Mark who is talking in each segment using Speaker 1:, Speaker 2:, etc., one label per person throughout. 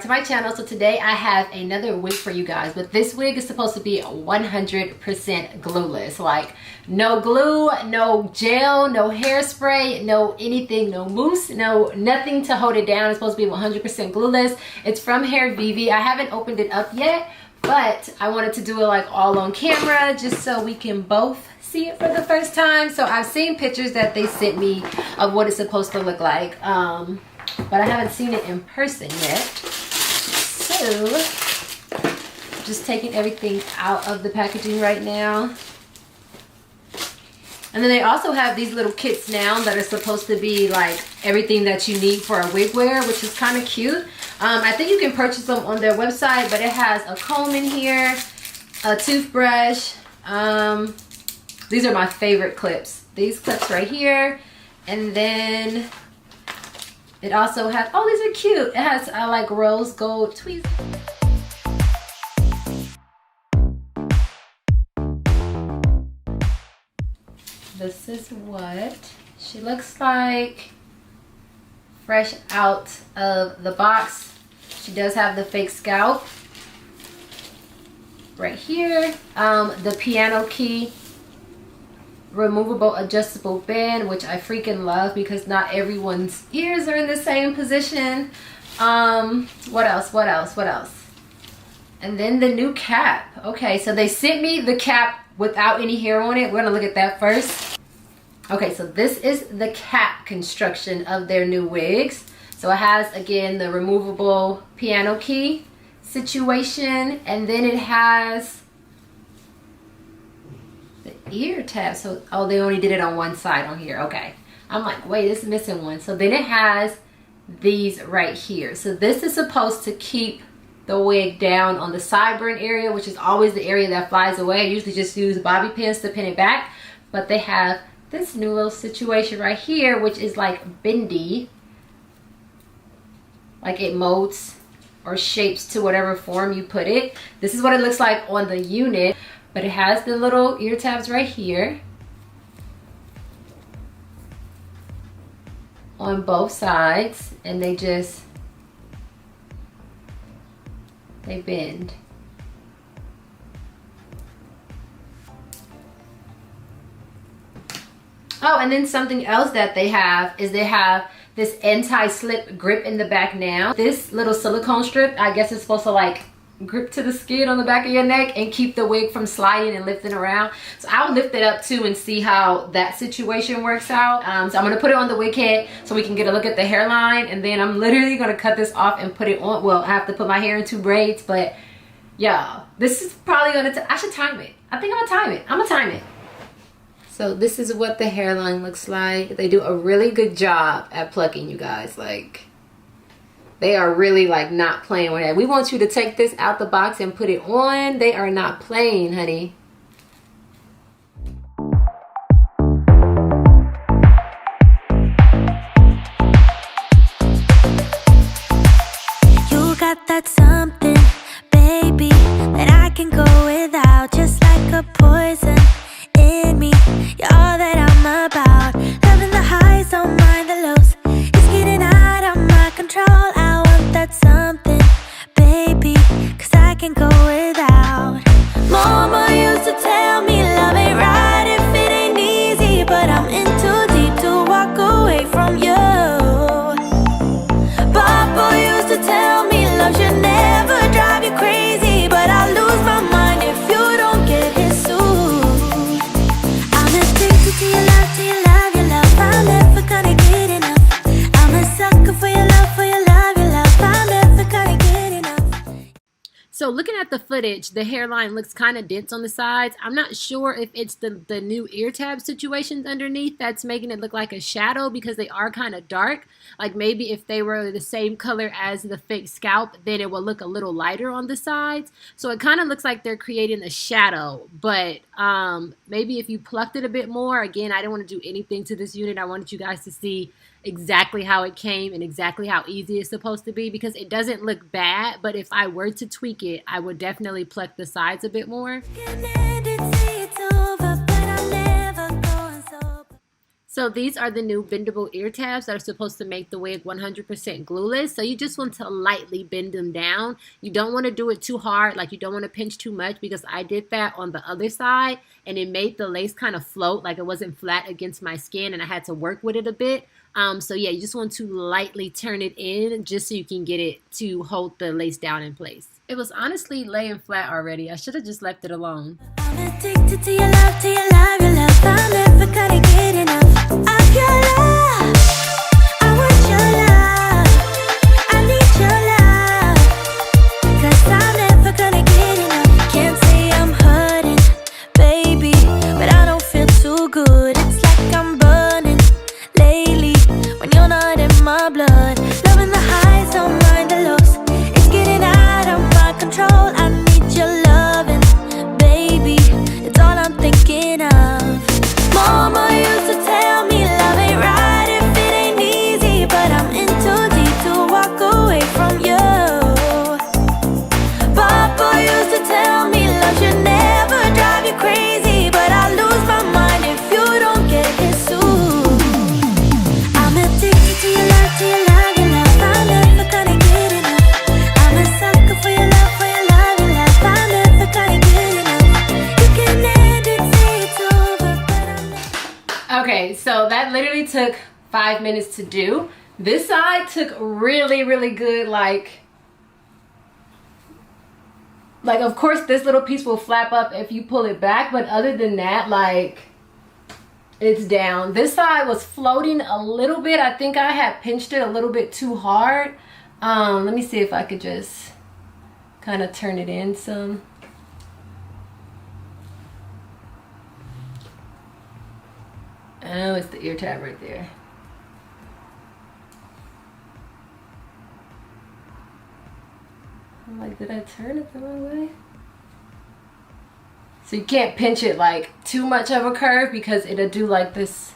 Speaker 1: to my channel. So today I have another wig for you guys, but this wig is supposed to be 100% glueless. Like no glue, no gel, no hairspray, no anything, no mousse, no nothing to hold it down. It's supposed to be 100% glueless. It's from Hairvivi. I haven't opened it up yet, but I wanted to do it like all on camera just so we can both see it for the first time. So I've seen pictures that they sent me of what it's supposed to look like. But I haven't seen it in person yet. So, just taking everything out of the packaging right now. And then they also have these little kits now that are supposed to be like everything that you need for a wig wear, which is kind of cute. I think you can purchase them on their website, but it has a comb in here, a toothbrush. These are my favorite clips. These clips right here. And then it also has, oh, these are cute. It has like rose gold tweezers. This is what she looks like fresh out of the box. She does have the fake scalp right here. The piano key removable adjustable band, which I freaking love because not everyone's ears are in the same position. What else? And then the new cap. Okay, so they sent me the cap without any hair on it. We're gonna look at that first. Okay, so this is the cap construction of their new wigs. So it has, again, the removable piano key situation, and then it has ear tab. So, oh, they only did it on one side on here. Okay, I'm like, wait, it's missing one. So then it has these right here. So this is supposed to keep the wig down on the sideburn area, which is always the area that flies away. I usually just use bobby pins to pin it back, but they have this new little situation right here, which is like bendy, like it molds or shapes to whatever form you put it. This is what it looks like on the unit. But it has the little ear tabs right here on both sides, and they bend. Oh, and then something else that they have is they have this anti-slip grip in the back now. This little silicone strip, I guess, is supposed to like grip to the skin on the back of your neck and keep the wig from sliding and lifting around. So I'll lift it up too and see how that situation works out. So I'm gonna put it on the wig head so we can get a look at the hairline, and then I'm literally gonna cut this off and put it on. Well, I have to put my hair in 2 braids, but yeah, this is probably gonna, I should time it. I think I'm gonna time it. So this is what the hairline looks like. They do a really good job at plucking, you guys. Like, they are really like not playing with that. We want you to take this out the box and put it on. They are not playing, honey.
Speaker 2: You got that something, baby, that I can go without, just like a poison in me. You're all that I'm about. Loving the highs, don't mind the lows. It's getting out of my control. That's something, baby, 'cause I can go without. Mama used to tell me love ain't right if it ain't easy, but I'm in too deep to walk away from you. Papa used to tell me love should never drive you crazy, but I'll lose my mind if you don't get his suit. I'm addicted to your love, to your love, your love. I'm never gonna get enough. I'm a sucker for your love, for your love.
Speaker 1: So looking at the footage, the hairline looks kind of dense on the sides. I'm not sure if it's the new ear tab situations underneath that's making it look like a shadow, because they are kind of dark. Like maybe if they were the same color as the fake scalp, then it will look a little lighter on the sides. So it kind of looks like they're creating a shadow, but maybe if you plucked it a bit more. Again, I didn't want to do anything to this unit. I wanted you guys to see exactly how it came and exactly how easy it's supposed to be, because it doesn't look bad, but if I were to tweak it, I would definitely pluck the sides a bit more. So these are the new bendable ear tabs that are supposed to make the wig 100% glueless. So you just want to lightly bend them down. You don't want to do it too hard, like you don't want to pinch too much, because I did that on the other side and it made the lace kind of float, like it wasn't flat against my skin and I had to work with it a bit. So yeah, you just want to lightly turn it in just so you can get it to hold the lace down in place. It was honestly laying flat already. I should have just left it alone.
Speaker 2: I'm addicted to your love, to your love, your love. I'm never gonna get enough of your love. I want your love. I need your love. 'Cause I'm never gonna get enough. Can't say I'm hurting, baby, but I don't feel too good. It's like I'm burning lately when you're not in my blood. Loving the highs, don't mind the lows. It's getting out of my control. I need your loving, baby. It's all I'm thinking of. Mama used to tell me love ain't right if it ain't easy, but I'm in too deep to walk away from you. Papa used to tell me love should never drive you crazy, but I lose my mind if you don't get it soon. I'm addicted to your love, to your love, your love. I'm never gonna get enough. I'm a sucker for your love, for your love, your love. I'm never gonna get enough. You can end it, say it's over, but I'm never.
Speaker 1: Okay, so that literally took 5 minutes to do. This side took really, really good, like of course this little piece will flap up if you pull it back, but other than that, like, it's down. This side was floating a little bit. I think I had pinched it a little bit too hard. Let me see if I could just kind of turn it in some. Oh, it's the ear tab right there. I'm like, did I turn it the wrong way? So you can't pinch it like too much of a curve because it'll do like this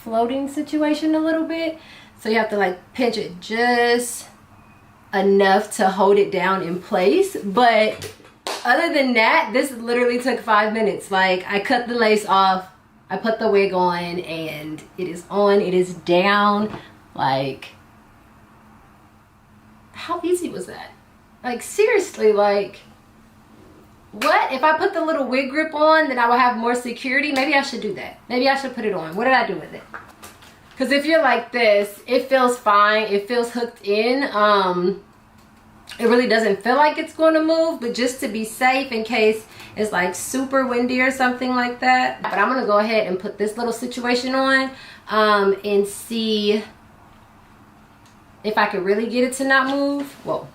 Speaker 1: floating situation a little bit. So you have to like pinch it just enough to hold it down in place. But other than that, this literally took 5 minutes. Like, I cut the lace off, I put the wig on, and it is on, it is down. Like, how easy was that? Like, seriously, like, what? If I put the little wig grip on, then I will have more security. Maybe I should do that. Maybe I should put it on. What did I do with it? Because if you're like this, it feels fine. It feels hooked in. It really doesn't feel like it's going to move, but just to be safe in case it's like super windy or something like that. But I'm going to go ahead and put this little situation on and see if I could really get it to not move. Whoa.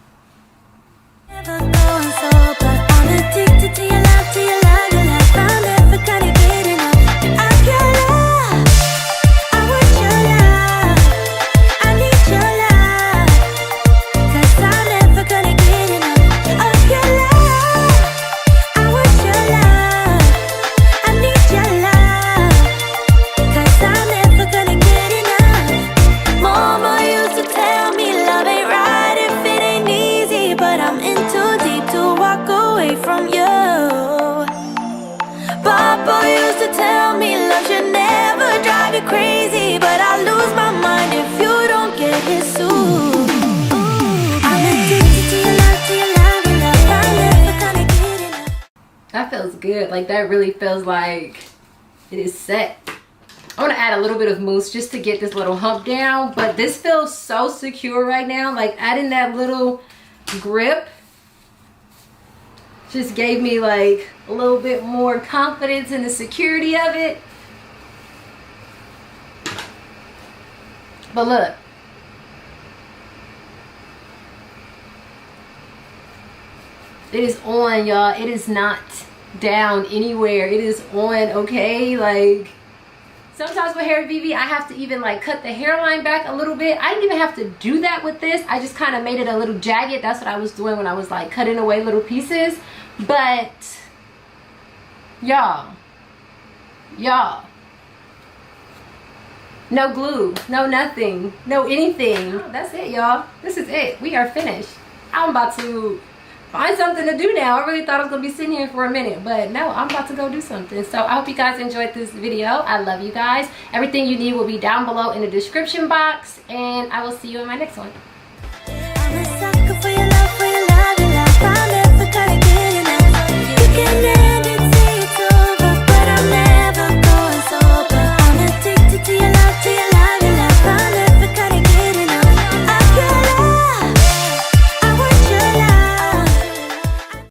Speaker 2: Never going sober. I'm addicted to your love, to your love, your love. I'm never gonna get enough of your love. I want your love. I need your love. 'Cause I'm never gonna get enough of your love. I want your love. I need your love. 'Cause I'm never gonna get enough. Mama used to tell me love ain't right if it ain't easy, but I'm in too deep to walk away from you. Papa used to tell me love should never drive you crazy, but I lose my mind if you don't get it soon. I'm addicted to your love, to your love, your love. I'm never gonna get enough.
Speaker 1: That feels good. Like, that really feels like it is set. I want to add a little bit of mousse just to get this little hump down, but this feels so secure right now. Like, adding that little grip just gave me like a little bit more confidence in the security of it. But look, it is on, y'all. It is not down anywhere. It is on, okay? Like, sometimes with Hairvivi, I have to even like cut the hairline back a little bit. I didn't even have to do that with this. I just kind of made it a little jagged. That's what I was doing when I was like cutting away little pieces. But y'all, no glue, no nothing, no anything. Oh, that's it, y'all. This is it. We are finished. I'm about to find something to do now. I really thought I was gonna be sitting here for a minute, but no, I'm about to go do something. So I hope you guys enjoyed this video. I love you guys. Everything you need will be down below in the description box, and I will see you in my next one.
Speaker 2: I'm a sucker for your